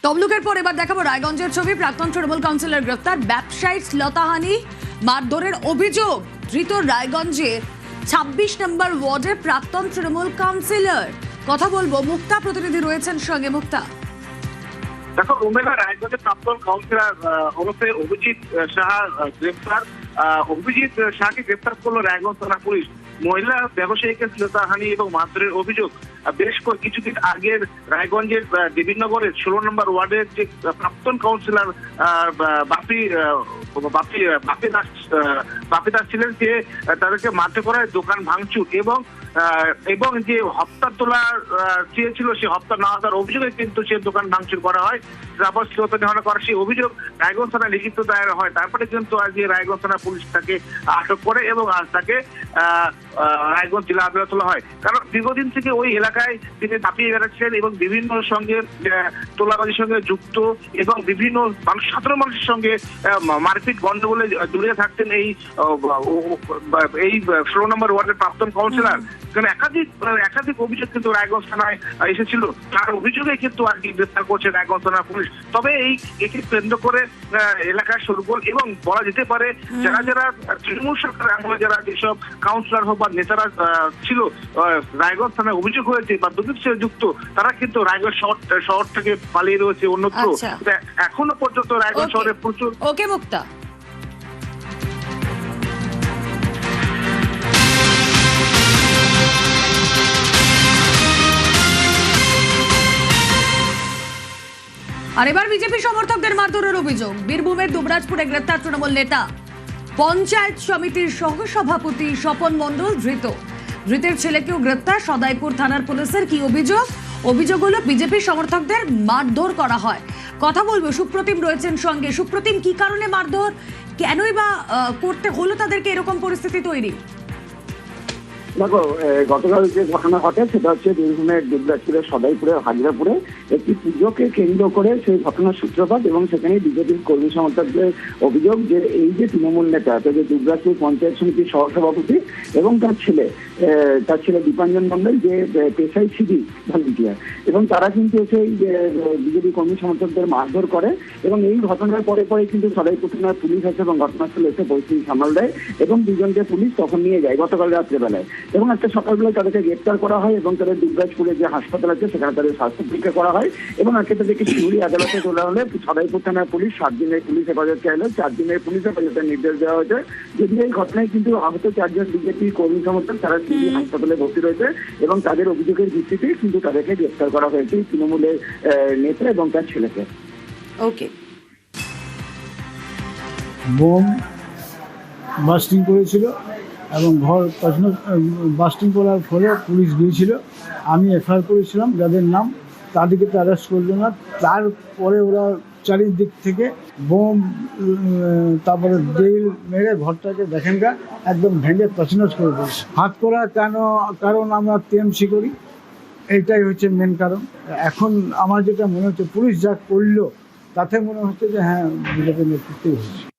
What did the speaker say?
তমলুকের পর এবার দেখাবো রায়গঞ্জের ছবি। প্রাক্তন তৃণমূল কাউন্সিলর গ্রেফতার, ব্যবসায়ী শ্লীলতাহানি মারধরের অভিযোগ ধৃত রায়গঞ্জের ২৬ নম্বর ওয়ার্ডের প্রাক্তন তৃণমূল কাউন্সিলর। কথা বলবো, মুক্তা প্রতিনিধি রয়েছেন সঙ্গে। মুক্তা, দেখো, রুমেলা রায়গঞ্জের প্রাক্তন কাউন্সিলর ওরফে অভিজিৎ সাহা গ্রেফতার। অভিজিৎ শাহকে গ্রেফতার করলো রায়গঞ্জ থানা পুলিশ। মহিলা ব্যবসায়ীকে শ্লীলতাহানি এবং মারধরের অভিযোগ বেশ কিছুদিন আগের রায়গঞ্জের দেবীনগরের ১৬ নম্বর ওয়ার্ডের যে প্রাক্তন কাউন্সিলর বাপি দাস ছিলেন, যে তাদেরকে মারধর করায়, দোকান ভাঙচুর এবং যে হপ্তা তোলা চেয়েছিল সে হপ্তা না দেওয়ার অভিযোগে কিন্তু সে দোকান ভাঙচুর করা হয়। তারপর শ্লীলতাহানি করা সেই অভিযোগ রায়গঞ্জ থানায় লিখিত দায়ের হয়। তারপরে কিন্তু আজ রায়গঞ্জ থানা পুলিশ তাকে আটক করে এবং আজ তাকে রায়গঞ্জ জেলা আদালতে তোলা হয়। কারণ দীর্ঘদিন থেকে ওই এলাকায় তিনি দাপিয়ে বেড়াচ্ছিলেন এবং বিভিন্ন সঙ্গে তোলাবাজির সঙ্গে যুক্ত এবং বিভিন্ন সাধারণ মানুষের সঙ্গে মারপিট গন্ডগোলে জড়িয়ে থাকতেন এই ১৬ নম্বর ওয়ার্ডের প্রাক্তন কাউন্সিলর। একাধিক অভিযোগ কিন্তু রায়গঞ্জ থানায় এসেছিল। তার অভিযোগে কিন্তু আর কি গ্রেফতার করছে রায়গঞ্জ থানা পুলিশ। তবে একে কেন্দ্র করে এলাকার শোরগোল এবং বলা যেতে পারে যারা তৃণমূল সরকার আমলে যারা যেসব কাউন্সিলর হোক বা নেতারা ছিল রায়গঞ্জ থানায় অভিযোগ হয়েছে বা দুর্নীতির সাথে যুক্ত, তারা কিন্তু রায়গঞ্জ শহর থেকে পালিয়ে রয়েছে অন্যত্র। এখনো পর্যন্ত রায়গঞ্জ শহরে প্রচুর। ওকে মুক্তা, আর এবার বিজেপি সমর্থকদের মারধরের অভিযোগ। বীরভূমের দুবরাজপুরে গ্রেফতার তৃণমূল নেতা, পঞ্চায়েত সমিতির সহসভাপতি স্বপন মণ্ডল ধৃতের ছেলেকেও গ্রেফতার। সদাইপুর থানার পুলিশের কি অভিযোগ? অভিযোগ হলো বিজেপি সমর্থকদের মারধর করা হয়। কথা বলবো, সুপ্রতিম রয়েছেন সঙ্গে। সুপ্রতিম, কি কারণে মারধর, কেনই বা করতে হলো তাদেরকে এরকম পরিস্থিতি তৈরি? দেখো, গতকাল যে ঘটনা ঘটে সেটা হচ্ছে বীরভূমের দুবরাজপুরের সদাইপুরের হাজিরাপুরে একটি পুজোকে কেন্দ্র করে সেই ঘটনার সূত্রপাত এবং সেখানে বিজেপির কর্মী সমর্থকদের অভিযোগ যে এই যে তৃণমূল নেতা, যে দুবরাজপুর পঞ্চায়েত সমিতির সহসভাপতি এবং তার ছেলে দীপাঞ্জন মণ্ডল, যে পেশায় সিভি ভলেন্টিয়ার, এবং তারা কিন্তু সেই বিজেপি কর্মী সমর্থকদের মারধর করে এবং এই ঘটনার পরে কিন্তু সদাইপুর থানার পুলিশ আসে এবং ঘটনাস্থলে এসে পরিস্থিতি সামাল দেয় এবং দুজনকে পুলিশ তখন নিয়ে যায় গতকাল রাত্রেবেলায়। এবং একটা সকালবেলায় তাদেরকে গ্রেপ্তার করা হয় এবং তাদের দুবরাজপুরে যে হাসপাতাল আছে সেখানে তাদের স্বাস্থ্য পরীক্ষা করা হয় এবং আজকে তাদেরকে শিউরি আদালতে তোলা হলে সদাইপুর থানার পুলিশ 7 দিনের পুলিশ হেফাজত চাইলে 4 দিনের পুলিশ হেফাজতের নির্দেশ দেওয়া হয়েছে। যদি এই ঘটনায় কিন্তু আহত 4 জন বিজেপি কর্মী সমর্থক তারা শিউরি হাসপাতালে ভর্তি রয়েছে এবং তাদের অভিযোগের ভিত্তিতে কিন্তু তাদেরকে গ্রেপ্তার করা হয়েছে তৃণমূলের নেতা এবং তার ছেলেকে। ওকে, বোম বাস্টিং করেছিল এবং ঘর বাস্টিং করার ফলে পুলিশ গিয়েছিল। আমি এফআইআর করেছিলাম, যাদের নাম তাদেরকে তো অ্যারেস্ট করলো না। তারপরে ওরা চারিদিক থেকে বোম, তারপরে ড্রিল মেরে ঘরটাকে দেখেনগা একদম ভেঙে তছনছ করে দিয়েছে। হাত করা কেন? কারণ আমরা টিএমসি করি, এইটাই হচ্ছে মেন কারণ। এখন আমার যেটা মনে হচ্ছে পুলিশ যা করলো তাতে মনে হচ্ছে যে হ্যাঁ, বিজেপির নেতৃত্বেই হচ্ছে।